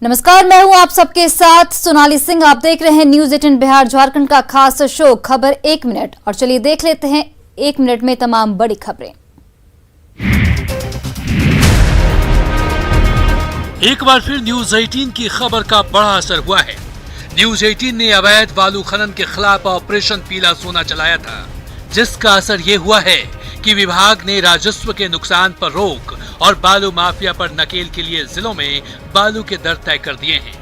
नमस्कार, मैं हूं आप सबके साथ सोनाली सिंह। आप देख रहे हैं न्यूज 18 बिहार झारखंड का खास शो खबर 1 मिनट। और चलिए देख लेते हैं 1 मिनट में तमाम बड़ी खबरें। एक बार फिर न्यूज 18 की खबर का बड़ा असर हुआ है। न्यूज 18 ने अवैध बालू खनन के खिलाफ ऑपरेशन पीला सोना चलाया था, जिसका असर ये हुआ है कि विभाग ने राजस्व के नुकसान पर रोक और बालू माफिया पर नकेल के लिए जिलों में बालू के दर तय कर दिए हैं,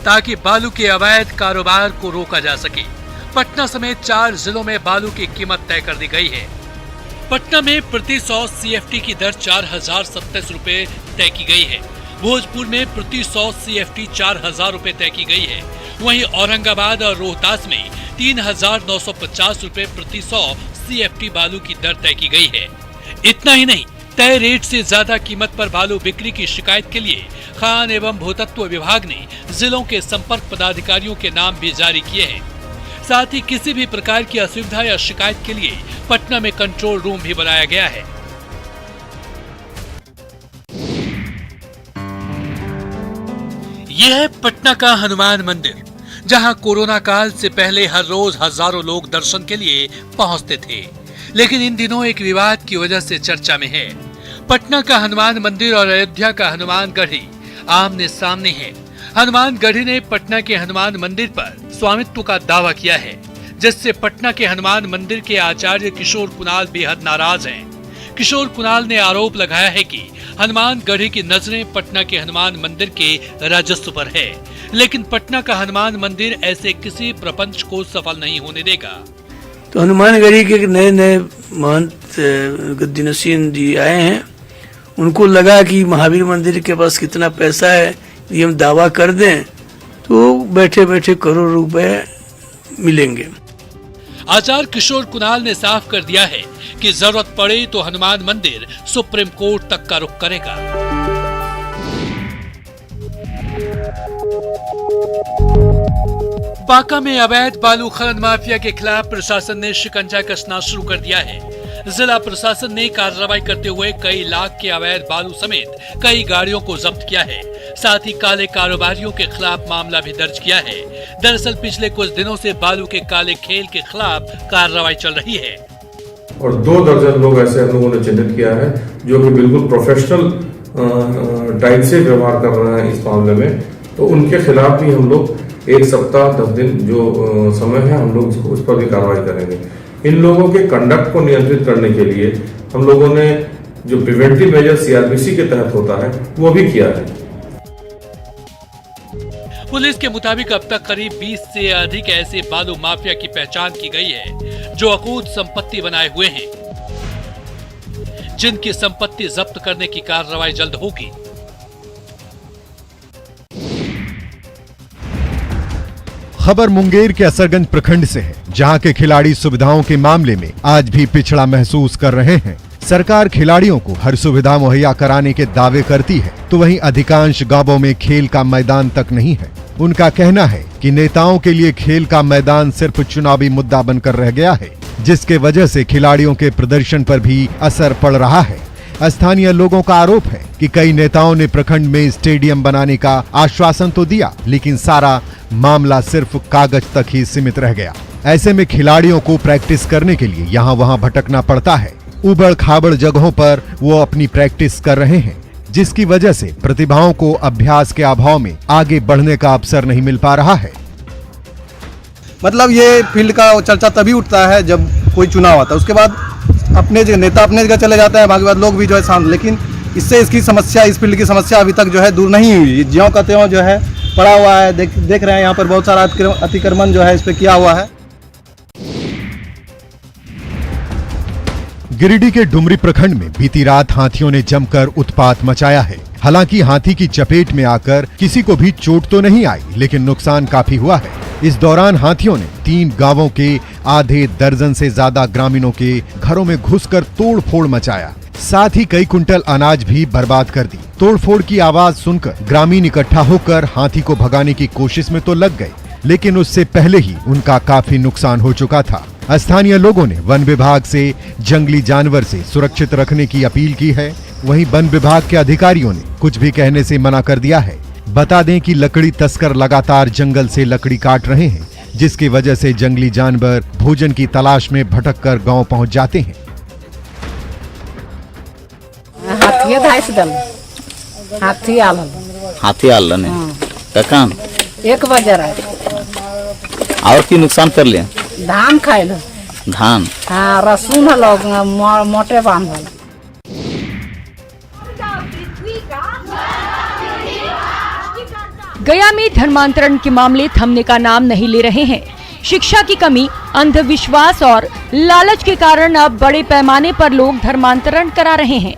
ताकि बालू के अवैध कारोबार को रोका जा सके। पटना समेत 4 जिलों में बालू की कीमत तय कर दी गई है। पटना में प्रति 100 CFT की दर 4027 रुपए तय की गई है। भोजपुर में प्रति 100 CFT 4000 रुपए तय की गई है। वहीं औरंगाबाद और रोहतास में 3950 रुपए प्रति 100 CFT बालू की दर तय की गई है। इतना ही नहीं, तय रेट से ज्यादा कीमत पर बालू बिक्री की शिकायत के लिए खान एवं भूतत्व विभाग ने जिलों के संपर्क पदाधिकारियों के नाम भी जारी किए हैं। साथ ही किसी भी प्रकार की असुविधा या शिकायत के लिए पटना में कंट्रोल रूम भी बनाया गया है। यह है पटना का हनुमान मंदिर, जहां कोरोना काल से पहले हर रोज हजारों लोग दर्शन के लिए पहुंचते थे, लेकिन इन दिनों एक विवाद की वजह से चर्चा में है। पटना का हनुमान मंदिर और अयोध्या का हनुमान गढ़ी आमने सामने है। हनुमान गढ़ी ने पटना के हनुमान मंदिर पर स्वामित्व का दावा किया है, जिससे पटना के हनुमान मंदिर के आचार्य किशोर कुणाल बेहद नाराज हैं। किशोर कुणाल ने आरोप लगाया है कि हनुमान गढ़ी की नजरें पटना के हनुमान मंदिर के राजस्व पर है, लेकिन पटना का हनुमान मंदिर ऐसे किसी प्रपंच को सफल नहीं होने देगा। तो हनुमान गढ़ी के नए महंत गद्दी नसीन जी आए हैं। उनको लगा कि महावीर मंदिर के पास कितना पैसा है, ये हम दावा कर दें तो बैठे बैठे करोड़ रुपए मिलेंगे। आचार्य किशोर कुणाल ने साफ कर दिया है कि जरूरत पड़े तो हनुमान मंदिर सुप्रीम कोर्ट तक का रुख करेगा। बांका में अवैध बालू खनन माफिया के खिलाफ प्रशासन ने शिकंजा कसना शुरू कर दिया है। जिला प्रशासन ने कार्रवाई करते हुए कई लाख के अवैध बालू समेत कई गाड़ियों को जब्त किया है। साथ ही काले कारोबारियों के खिलाफ मामला भी दर्ज किया है। दरअसल पिछले कुछ दिनों से बालू के काले खेल के खिलाफ कार्रवाई चल रही है और 2 दर्जन लोग ऐसे हम लोगों ने चिन्हित किया है, जो कि बिल्कुल प्रोफेशनल टाइप से व्यवहार कर रहे हैं इस मामले में। तो उनके खिलाफ भी हम लोग 1 सप्ताह 10 दिन जो समय है, हम लोग उस पर भी कार्रवाई करेंगे। इन लोगों के कंडक्ट को नियंत्रित करने के लिए हम लोगों ने जो प्रिवेंटिव मेजर CRPC के तहत होता है वो भी किया है। पुलिस के मुताबिक अब तक करीब 20 से अधिक ऐसे बालू माफिया की पहचान की गई है, जो अकूत संपत्ति बनाए हुए हैं, जिनकी संपत्ति जब्त करने की कार्रवाई जल्द होगी। खबर मुंगेर के असरगंज प्रखंड से है, जहां के खिलाड़ी सुविधाओं के मामले में आज भी पिछड़ा महसूस कर रहे हैं। सरकार खिलाड़ियों को हर सुविधा मुहैया कराने के दावे करती है, तो वहीं अधिकांश गांवों में खेल का मैदान तक नहीं है। उनका कहना है कि नेताओं के लिए खेल का मैदान सिर्फ चुनावी मुद्दा बनकर रह गया है, जिसके वजह से खिलाड़ियों के प्रदर्शन पर भी असर पड़ रहा है। स्थानीय लोगों का आरोप है कि कई नेताओं ने प्रखंड में स्टेडियम बनाने का आश्वासन तो दिया, लेकिन सारा मामला सिर्फ कागज तक ही सीमित रह गया। ऐसे में खिलाड़ियों को प्रैक्टिस करने के लिए यहाँ वहाँ भटकना पड़ता है। उबड़ खाबड़ जगहों पर वो अपनी प्रैक्टिस कर रहे हैं, जिसकी वजह से प्रतिभाओं को अभ्यास के अभाव में आगे बढ़ने का अवसर नहीं मिल पा रहा है। मतलब ये फील्ड का चर्चा तभी उठता है जब कोई चुनाव आता है, उसके बाद अपने जगह नेता अपने जगह चले जाते हैं, बाकी बाद लोग भी जो है शांत। लेकिन इससे इसकी समस्या, इस फील्ड की समस्या अभी तक जो है दूर नहीं हुई। ज्यों का त्यों जो है पड़ा हुआ है। देख रहे हैं यहाँ पर बहुत सारा अतिक्रमण जो है इस पे किया हुआ है। गिरिडीह के डुमरी प्रखंड में बीती रात हाथियों ने जमकर उत्पात मचाया है। हालांकि हाथी की चपेट में आकर किसी को भी चोट तो नहीं आई, लेकिन नुकसान काफी हुआ है। इस दौरान हाथियों ने 3 गांवों के आधे दर्जन से ज्यादा ग्रामीणों के घरों में घुसकर तोड़फोड़ मचाया। साथ ही कई कुंटल अनाज भी बर्बाद कर दी। तोड़फोड़ की आवाज सुनकर ग्रामीण इकट्ठा होकर हाथी को भगाने की कोशिश में तो लग गए, लेकिन उससे पहले ही उनका काफी नुकसान हो चुका था। स्थानीय लोगों ने वन विभाग से जंगली जानवर से सुरक्षित रखने की अपील की है। वहीं वन विभाग के अधिकारियों ने कुछ भी कहने से मना कर दिया है। बता दें कि लकड़ी तस्कर लगातार जंगल से लकड़ी काट रहे हैं, जिसकी वजह से जंगली जानवर भोजन की तलाश में भटककर गांव पहुंच जाते हैं। हाथी आल काम 1 बजे रहे और की नुकसान कर लिया? धान खाइल, धान, हाँ, रसून लोग मोटे बांधल। गया में धर्मांतरण के मामले थमने का नाम नहीं ले रहे हैं। शिक्षा की कमी, अंधविश्वास और लालच के कारण अब बड़े पैमाने पर लोग धर्मांतरण करा रहे हैं।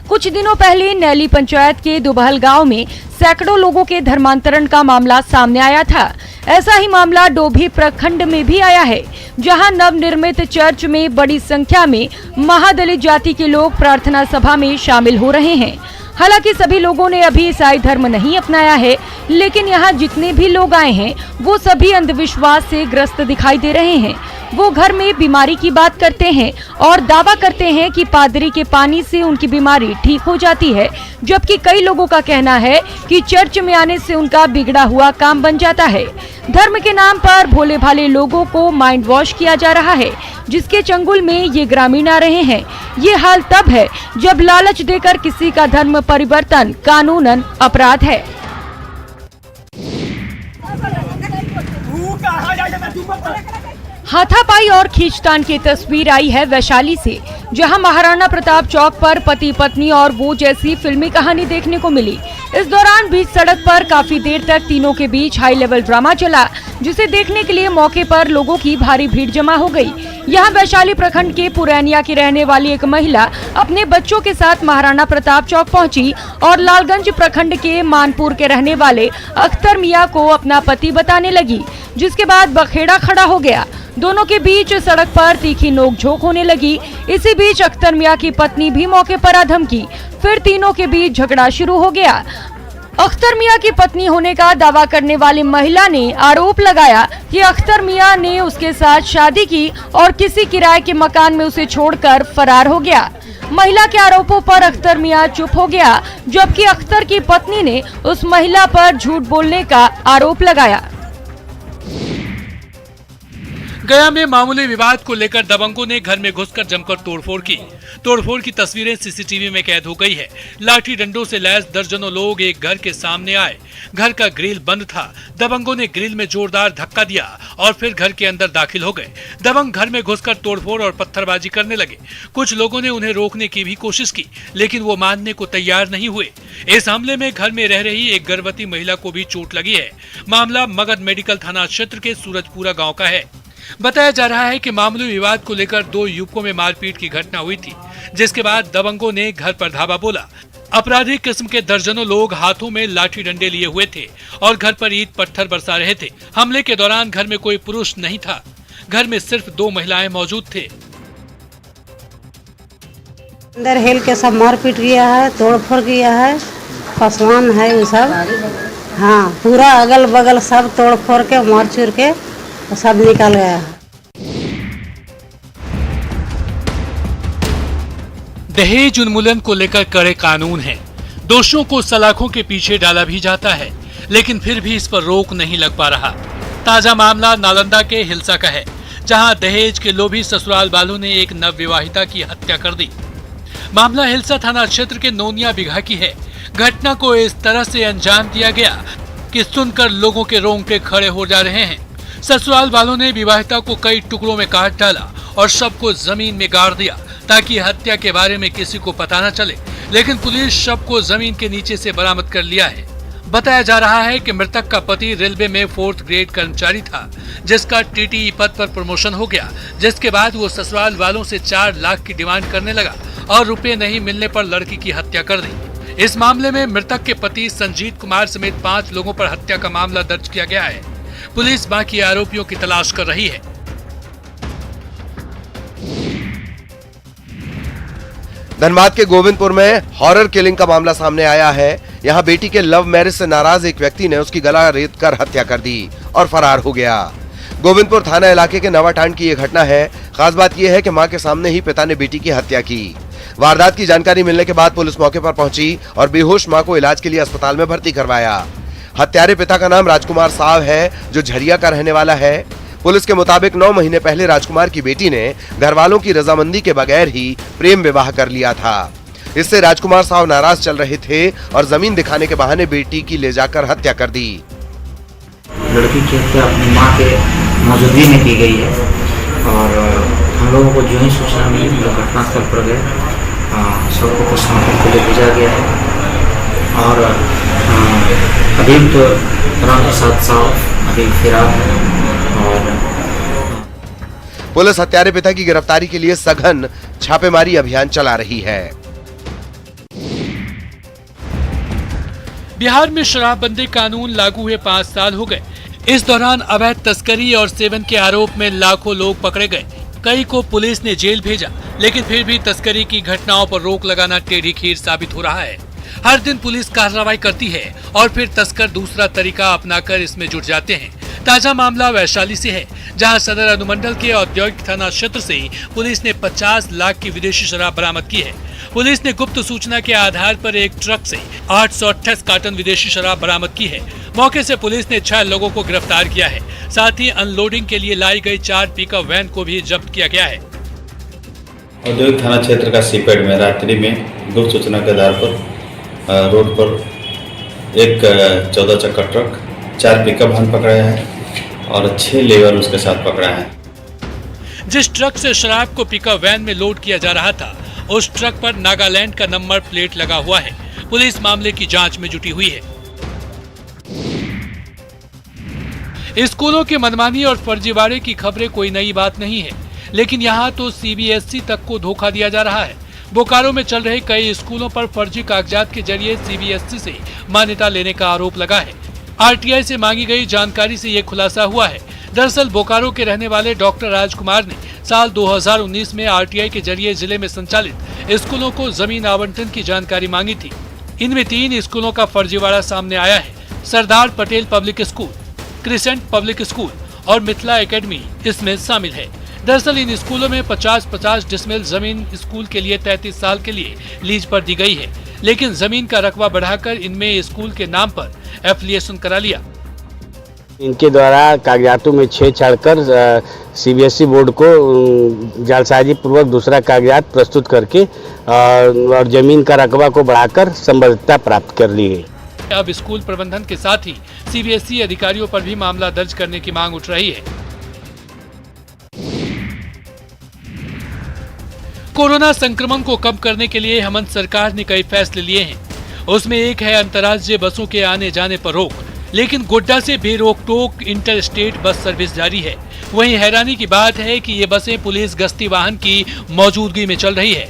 कुछ दिनों पहले नैली पंचायत के दुबहल गांव में सैकड़ों लोगों के धर्मांतरण का मामला सामने आया था। ऐसा ही मामला डोभी प्रखंड में भी आया है, जहां नवनिर्मित चर्च में बड़ी संख्या में महादलित जाति के लोग प्रार्थना सभा में शामिल हो रहे हैं। हालांकि सभी लोगों ने अभी ईसाई धर्म नहीं अपनाया है, लेकिन यहाँ जितने भी लोग आए हैं वो सभी अंधविश्वास से ग्रस्त दिखाई दे रहे हैं। वो घर में बीमारी की बात करते हैं और दावा करते हैं कि पादरी के पानी से उनकी बीमारी ठीक हो जाती है, जबकि कई लोगों का कहना है कि चर्च में आने से उनका बिगड़ा हुआ काम बन जाता है। धर्म के नाम पर भोले भाले लोगों को माइंड वॉश किया जा रहा है, जिसके चंगुल में ये ग्रामीण आ रहे हैं। ये हाल तब है जब लालच देकर किसी का धर्म परिवर्तन कानूनन अपराध है। हाथापाई और खींचतान की तस्वीर आई है वैशाली से, जहां महाराणा प्रताप चौक पर पति पत्नी और वो जैसी फिल्मी कहानी देखने को मिली। इस दौरान बीच सड़क पर काफी देर तक तीनों के बीच हाई लेवल ड्रामा चला, जिसे देखने के लिए मौके पर लोगों की भारी भीड़ जमा हो गई। यहाँ वैशाली प्रखंड के पुरैनिया की रहने वाली एक महिला अपने बच्चों के साथ महाराणा प्रताप चौक पहुंची और लालगंज प्रखंड के मानपुर के रहने वाले अख्तर मियां को अपना पति बताने लगी, जिसके बाद बखेड़ा खड़ा हो गया। दोनों के बीच सड़क पर तीखी नोकझोंक होने लगी। इसी बीच अख्तर मियां की पत्नी भी मौके पर आ धमकी, फिर तीनों के बीच झगड़ा शुरू हो गया। अख्तर मियां की पत्नी होने का दावा करने वाली महिला ने आरोप लगाया कि अख्तर मियां ने उसके साथ शादी की और किसी किराए के मकान में उसे छोड़कर फरार हो गया। महिला के आरोपों पर अख्तर मियां चुप हो गया, जबकि अख्तर की पत्नी ने उस महिला पर झूठ बोलने का आरोप लगाया। गया में मामूली विवाद को लेकर दबंगों ने घर में घुसकर जमकर तोड़फोड़ की। तोड़फोड़ की तस्वीरें सीसीटीवी में कैद हो गई है। लाठी डंडों से लैस दर्जनों लोग एक घर के सामने आए। घर का ग्रिल बंद था। दबंगों ने ग्रिल में जोरदार धक्का दिया और फिर घर के अंदर दाखिल हो गए। दबंग घर में घुसकर तोड़फोड़ और पत्थरबाजी करने लगे। कुछ लोगों ने उन्हें रोकने की भी कोशिश की, लेकिन वो मानने को तैयार नहीं हुए। इस हमले में घर में रह रही एक गर्भवती महिला को भी चोट लगी है। मामला मगध मेडिकल थाना क्षेत्र के सूरजपुरा गाँव का है। बताया जा रहा है कि मामूली विवाद को लेकर 2 युवकों में मारपीट की घटना हुई थी, जिसके बाद दबंगों ने घर पर धावा बोला। आपराधिक किस्म के दर्जनों लोग हाथों में लाठी डंडे लिए हुए थे और घर पर ईंट पत्थर बरसा रहे थे। हमले के दौरान घर में कोई पुरुष नहीं था। घर में सिर्फ 2 महिलाएं मौजूद थे। अंदर हेल के सब मारपीट किया है, तोड़फोड़ किया है, पसवान है वो सब। हाँ, पूरा अगल बगल सब तोड़फोड़ के मार चूर के सब निकल गया है। दहेज उन्मूलन को लेकर कड़े कानून हैं। दोषियों को सलाखों के पीछे डाला भी जाता है, लेकिन फिर भी इस पर रोक नहीं लग पा रहा। ताजा मामला नालंदा के हिलसा का है, जहां दहेज के लोभी ससुराल वालों ने एक नवविवाहिता की हत्या कर दी। मामला हिलसा थाना क्षेत्र के नोनिया बिघा की है। घटना को इस तरह से अंजाम दिया गया कि सुनकर लोगों के रोंगटे खड़े हो जा रहे हैं। ससुराल वालों ने विवाहिता को कई टुकड़ों में काट डाला और शव को जमीन में गाड़ दिया, ताकि हत्या के बारे में किसी को पता न चले। लेकिन पुलिस शव को जमीन के नीचे से बरामद कर लिया है। बताया जा रहा है कि मृतक का पति रेलवे में 4th ग्रेड कर्मचारी था, जिसका टीटीई पद पर प्रमोशन हो गया, जिसके बाद वो ससुराल वालों से 4 लाख की डिमांड करने लगा और रुपए नहीं मिलने पर लड़की की हत्या कर दी। इस मामले में मृतक के पति संजीत कुमार समेत 5 लोगों पर हत्या का मामला दर्ज किया गया है। पुलिस बाकी आरोपियों की तलाश कर रही है। धनबाद के गोविंदपुर में हॉरर किलिंग का मामला सामने आया है। यहां बेटी के लव मैरिज से नाराज एक व्यक्ति ने उसकी गला रेत कर हत्या कर दी और फरार हो गया। गोविंदपुर थाना इलाके के नवाटांड की यह घटना है। खास बात यह है कि मां के सामने ही पिता ने बेटी की हत्या की। वारदात की जानकारी मिलने के बाद पुलिस मौके पर पहुंची और बेहोश मां को इलाज के लिए अस्पताल में भर्ती करवाया। हत्यारे पिता का नाम राजकुमार साव है, जो झरिया का रहने वाला है। पुलिस के मुताबिक 9 महीने पहले राजकुमार की बेटी ने घर वालों की रजामंदी के बगैर ही प्रेम विवाह कर लिया था। इससे राजकुमार साव नाराज चल रहे थे और जमीन दिखाने के बहाने बेटी की ले जाकर हत्या कर दी। लड़की की हत्या अपनी मां के मौजूदगी में की गई है और हम लोगों को जो ही सूचना मिली हम लोग घटनास्थल पर गए, शव को पोस्टमार्टम के लिए भेजा गया है और अभियुक्त रामप्रसाद साव अभी फिरार है। और पुलिस हत्यारे पिता की गिरफ्तारी के लिए सघन छापेमारी अभियान चला रही है। बिहार में शराबबंदी कानून लागू हुए 5 साल हो गए। इस दौरान अवैध तस्करी और सेवन के आरोप में लाखों लोग पकड़े गए। कई को पुलिस ने जेल भेजा, लेकिन फिर भी तस्करी की घटनाओं पर रोक लगाना टेढ़ी खीर साबित हो रहा है। हर दिन पुलिस कार्रवाई करती है और फिर तस्कर दूसरा तरीका अपनाकर इसमें जुट जाते हैं। ताजा मामला वैशाली से है, जहां सदर अनुमंडल के औद्योगिक थाना क्षेत्र से पुलिस ने 50 लाख की विदेशी शराब बरामद की है। पुलिस ने गुप्त सूचना के आधार पर एक ट्रक से 828 कार्टन विदेशी शराब बरामद की है। मौके से पुलिस ने 6 लोगों को गिरफ्तार किया है। साथ ही अनलोडिंग के लिए लाई गई 4 पिकअप वैन को भी जब्त किया गया है। औद्योगिक थाना क्षेत्र का सीपेड में रात्रि में गुप्त सूचना के आधार पर रोड पर एक 14 चक्का ट्रक, 4 पिकअप वैन पकड़ाया है और 6 लेबर उसके साथ पकड़ा है। जिस ट्रक से शराब को पिकअप वैन में लोड किया जा रहा था, उस ट्रक पर नागालैंड का नंबर प्लेट लगा हुआ है। पुलिस मामले की जांच में जुटी हुई है। स्कूलों के मनमानी और फर्जीवाड़े की खबरें कोई नई बात नहीं है, लेकिन यहाँ तो सीबीएसई तक को धोखा दिया जा रहा है। बोकारो में चल रहे कई स्कूलों पर फर्जी कागजात के जरिए सीबीएसई से मान्यता लेने का आरोप लगा है। आरटीआई से मांगी गई जानकारी से ये खुलासा हुआ है। दरअसल बोकारो के रहने वाले डॉक्टर राजकुमार ने साल 2019 में आरटीआई के जरिए जिले में संचालित स्कूलों को जमीन आवंटन की जानकारी मांगी थी। इनमें 3 स्कूलों का फर्जीवाड़ा सामने आया है। Sardar Patel public school, crescent public school और मिथिला एकेडमी इसमें शामिल है। दरअसल इन स्कूलों में 50-50 डिसमिल जमीन स्कूल के लिए 33 साल के लिए लीज पर दी गई है, लेकिन जमीन का रकबा बढ़ाकर इनमें स्कूल के नाम पर एफिलिएशन करा लिया। इनके द्वारा कागजातों में छेड़छाड़ कर सीबीएसई बोर्ड को जालसाजी पूर्वक दूसरा कागजात प्रस्तुत करके और जमीन का रकबा को बढ़ाकर संबद्धता प्राप्त कर ली है। अब स्कूल प्रबंधन के साथ ही सीबीएसई अधिकारियों पर भी मामला दर्ज करने की मांग उठ रही है। कोरोना संक्रमण को कम करने के लिए हेमंत सरकार ने कई फैसले लिए हैं। उसमें एक है अंतर्राज्यीय बसों के आने जाने पर रोक, लेकिन गोड्डा से बेरोक टोक इंटर स्टेट बस सर्विस जारी है। वहीं हैरानी की बात है कि ये बसें पुलिस गश्ती वाहन की मौजूदगी में चल रही है।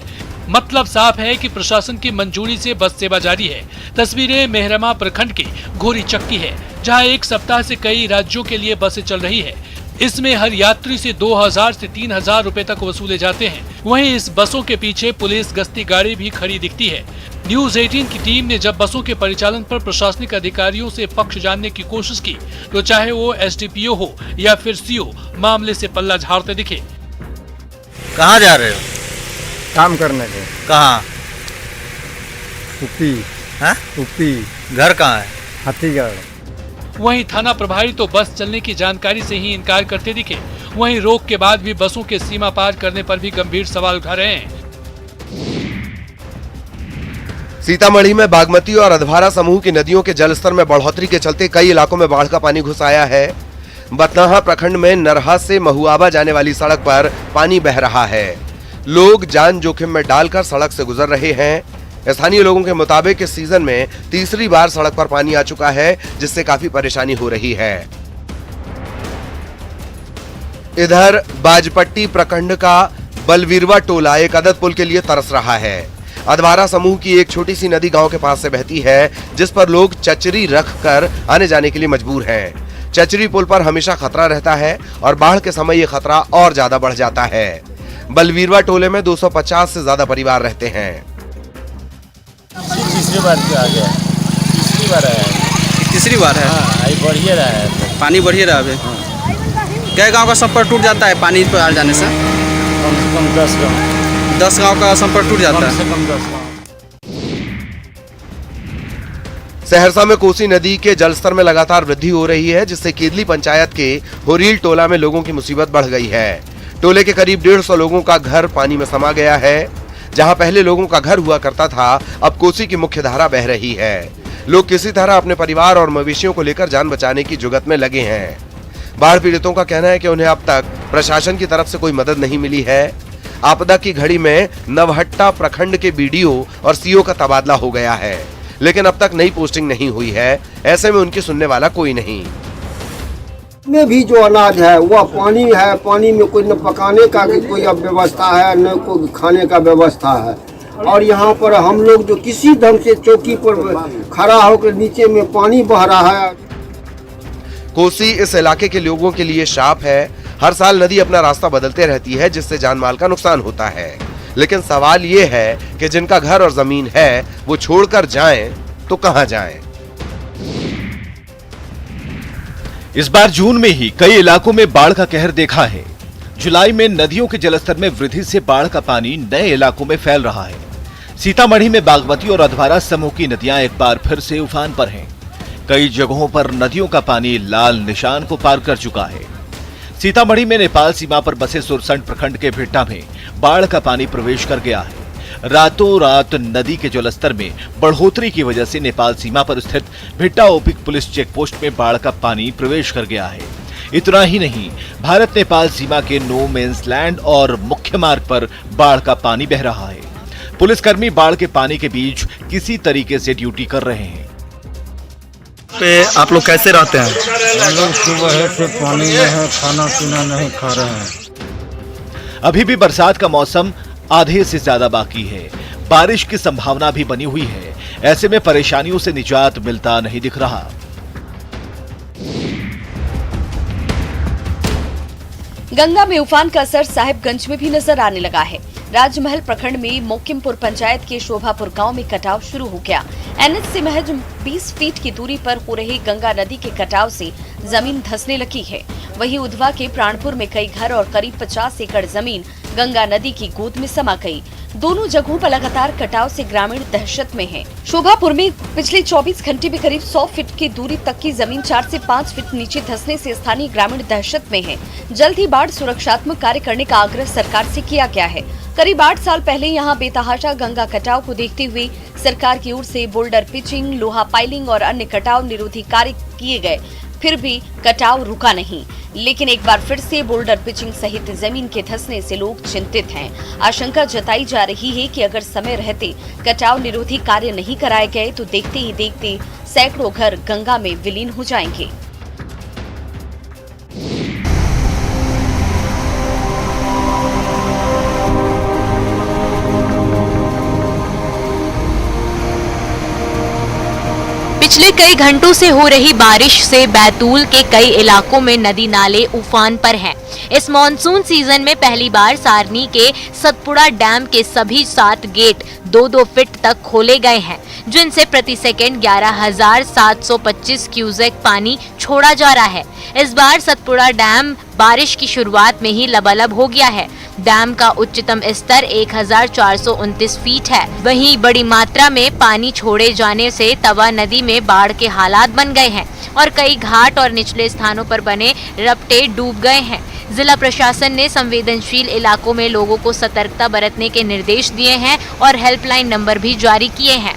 मतलब साफ है कि प्रशासन की मंजूरी से बस सेवा जारी है। तस्वीरें मेहरमा प्रखंड के घोरी चक्की है, जहां एक सप्ताह से कई राज्यों के लिए बसें चल रही है। इसमें हर यात्री से 2000 से 3000 रुपए तक वसूले जाते हैं। वहीं इस बसों के पीछे पुलिस गश्ती गाड़ी भी खड़ी दिखती है। न्यूज 18 की टीम ने जब बसों के परिचालन पर प्रशासनिक अधिकारियों से पक्ष जानने की कोशिश की, तो चाहे वो एसडीपीओ हो या फिर सीओ, मामले से पल्ला झाड़ते दिखे। कहाँ जा रहे हो? काम करने के। कहाँ? उपी। हाँ? उपी। घर कहाँ है? हाथीगढ़। वहीं थाना प्रभारी तो बस चलने की जानकारी से ही इनकार करते दिखे। वहीं रोक के बाद भी बसों के सीमा पार करने पर भी गंभीर सवाल उठा रहे हैं। सीतामढ़ी में बागमती और अधवारा समूह की नदियों के जलस्तर में बढ़ोतरी के चलते कई इलाकों में बाढ़ का पानी घुस आया है। बतनाहा प्रखंड में नरहा से महुआबा जाने वाली सड़क पर पानी बह रहा है। लोग जान जोखिम में डालकर सड़क से गुजर रहे हैं। स्थानीय लोगों के मुताबिक इस सीजन में तीसरी बार सड़क पर पानी आ चुका है, जिससे काफी परेशानी हो रही है। इधर बाजपट्टी प्रखंड का बलवीरवा टोला एक अदद पुल के लिए तरस रहा है। अधवारा समूह की एक छोटी सी नदी गांव के पास से बहती है, जिस पर लोग चचरी रख कर आने जाने के लिए मजबूर हैं। चचरी पुल पर हमेशा खतरा रहता है और बाढ़ के समय ये खतरा और ज्यादा बढ़ जाता है। बलवीरवा टोले में 250 से ज्यादा परिवार रहते हैं। तीसरी बार आ गया। तीसरी बार आया है। तीसरी बार है? हाँ, बढ़िया रहा है। पानी बढ़िया रहा है। क्या गांव का संपर्क टूट जाता है पानी पर आ जाने से? कम से कम 10 गाँव। 10 गांव का संपर्क टूट जाता है। कम से कम 10 गाँव। सहरसा में कोसी नदी के जलस्तर में लगातार वृद्धि हो रही है, जिससे केदली पंचायत के होरील टोला में लोगों की मुसीबत बढ़ गई है। टोले के करीब 150 लोगों का घर पानी में समा गया है। जहां पहले लोगों का घर हुआ करता था, अब कोसी की मुख्य धारा बह रही है। लोग किसी तरह अपने परिवार और मवेशियों को लेकर जान बचाने की जुगत में लगे हैं। बाढ़ पीड़ितों का कहना है कि उन्हें अब तक प्रशासन की तरफ से कोई मदद नहीं मिली है। आपदा की घड़ी में नवहट्टा प्रखंड के बीडीओ और सीओ का तबादला हो गया है, लेकिन अब तक नई पोस्टिंग नहीं हुई है। ऐसे में उनकी सुनने वाला कोई नहीं। में भी जो अनाज है वह पानी है, पानी में कोई न पकाने का कोई अब व्यवस्था है, न कोई खाने का व्यवस्था है। और यहाँ पर हम लोग जो किसी ढंग से चौकी पर खड़ा होकर नीचे में पानी बह रहा है। कोसी इस इलाके के लोगों के लिए शाप है। हर साल नदी अपना रास्ता बदलते रहती है, जिससे जान माल का नुकसान होता है। लेकिन सवाल ये है कि जिनका घर और जमीन है वो छोड़कर जाएं तो कहां जाएं? इस बार जून में ही कई इलाकों में बाढ़ का कहर देखा है। जुलाई में नदियों के जलस्तर में वृद्धि से बाढ़ का पानी नए इलाकों में फैल रहा है। सीतामढ़ी में बागमती और अधवारा समूह की नदियां एक बार फिर से उफान पर हैं। कई जगहों पर नदियों का पानी लाल निशान को पार कर चुका है। सीतामढ़ी में नेपाल सीमा पर बसे सुरसंड प्रखंड के भिट्टा में बाढ़ का पानी प्रवेश कर गया है। रातों रात नदी के जलस्तर में बढ़ोतरी की वजह से नेपाल सीमा पर स्थित भिट्टा ओपिक पुलिस चेक पोस्ट में बाढ़ का पानी प्रवेश कर गया है। इतना ही नहीं, भारत नेपाल सीमा के नो मेंस लैंड और मुख्य मार्ग पर बाढ़ का पानी बह रहा है। पुलिसकर्मी बाढ़ के पानी के बीच किसी तरीके से ड्यूटी कर रहे हैं। पे आप लोग कैसे रहते हैं? हम लोग सुबह से पानी में है, खाना पीना नहीं खा रहे हैं। अभी भी बरसात का मौसम आधे से ज्यादा बाकी है। बारिश की संभावना भी बनी हुई है। ऐसे में परेशानियों से निजात मिलता नहीं दिख रहा। गंगा में उफान का असर साहिबगंज में भी नजर आने लगा है। राजमहल प्रखंड में मोकिमपुर पंचायत के शोभापुर गांव में कटाव शुरू हो गया। एनएच से महज 20 फीट की दूरी पर हो रही गंगा नदी के कटाव से जमीन धंसने लगी है। वहीं उधवा के प्राणपुर में कई घर और करीब 50 एकड़ जमीन गंगा नदी की गोद में समा गई। दोनों जगहों पर लगातार कटाव से ग्रामीण दहशत में हैं। शोभापुर में पिछले 24 घंटे में करीब 100 फीट की दूरी तक की जमीन 4 से 5 फीट नीचे धंसने से स्थानीय ग्रामीण दहशत में हैं। जल्द ही बाढ़ सुरक्षात्मक कार्य करने का आग्रह सरकार से किया गया है। करीब 8 साल पहले यहां बेतहाशा गंगा कटाव को देखते हुए सरकार की ओर से बोल्डर पिचिंग, लोहा पाइलिंग और अन्य कटाव निरोधी कार्य किए गए, फिर भी कटाव रुका नहीं। लेकिन एक बार फिर से बोल्डर पिचिंग सहित जमीन के धंसने से लोग चिंतित हैं। आशंका जताई जा रही है कि अगर समय रहते कटाव निरोधी कार्य नहीं कराए गए तो देखते ही देखते सैकड़ों घर गंगा में विलीन हो जाएंगे। पिछले कई घंटों से हो रही बारिश से बैतूल के कई इलाकों में नदी नाले उफान पर हैं। इस मॉनसून सीजन में पहली बार सारनी के सतपुड़ा डैम के सभी 7 गेट 2-2 फीट तक खोले गए हैं, जिनसे प्रति सेकेंड 11,725 क्यूसेक पानी छोड़ा जा रहा है। इस बार सतपुड़ा डैम बारिश की शुरुआत में ही लबालब हो गया है। डैम का उच्चतम स्तर 1,429 फीट है। वहीं बड़ी मात्रा में पानी छोड़े जाने से तवा नदी में बाढ़ के हालात बन गए हैं और कई घाट और निचले स्थानों पर बने रपटे डूब गए हैं। जिला प्रशासन ने संवेदनशील इलाकों में लोगों को सतर्कता बरतने के निर्देश दिए हैं और हेल्पलाइन नंबर भी जारी किए हैं।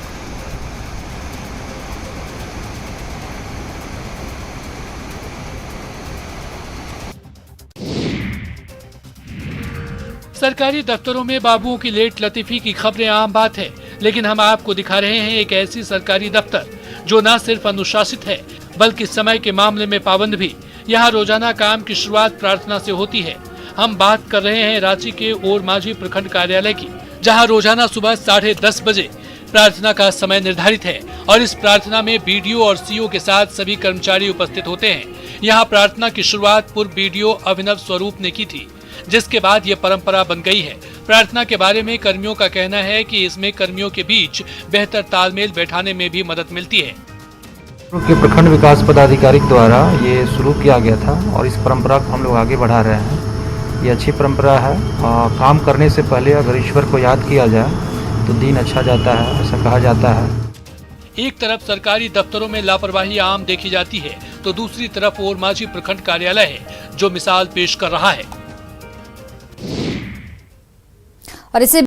सरकारी दफ्तरों में बाबुओं की लेट लतीफी की खबरें आम बात है, लेकिन हम आपको दिखा रहे हैं एक ऐसी सरकारी दफ्तर जो न सिर्फ अनुशासित है बल्कि समय के मामले में पाबंद भी। यहाँ रोजाना काम की शुरुआत प्रार्थना से होती है। हम बात कर रहे हैं रांची के ओर माझी प्रखंड कार्यालय की, जहाँ रोजाना सुबह 10:30 बजे प्रार्थना का समय निर्धारित है और इस प्रार्थना में बीडीओ और सीओ के साथ सभी कर्मचारी उपस्थित होते हैं। यहाँ प्रार्थना की शुरुआत पूर्व बीडीओ अभिनव स्वरूप ने की थी, जिसके बाद ये परंपरा बन गई है। प्रार्थना के बारे में कर्मियों का कहना है कि इसमें कर्मियों के बीच बेहतर तालमेल बैठाने में भी मदद मिलती है। के प्रखंड विकास पदाधिकारी द्वारा ये शुरू किया गया था और इस परंपरा को हम लोग आगे बढ़ा रहे हैं। ये अच्छी परंपरा है। काम करने से पहले अगर ईश्वर को याद किया जाए तो दिन अच्छा जाता है, ऐसा कहा जाता है। एक तरफ सरकारी दफ्तरों में लापरवाही आम देखी जाती है तो दूसरी तरफ ओरमांझी प्रखंड कार्यालय है जो मिसाल पेश कर रहा है। और इसे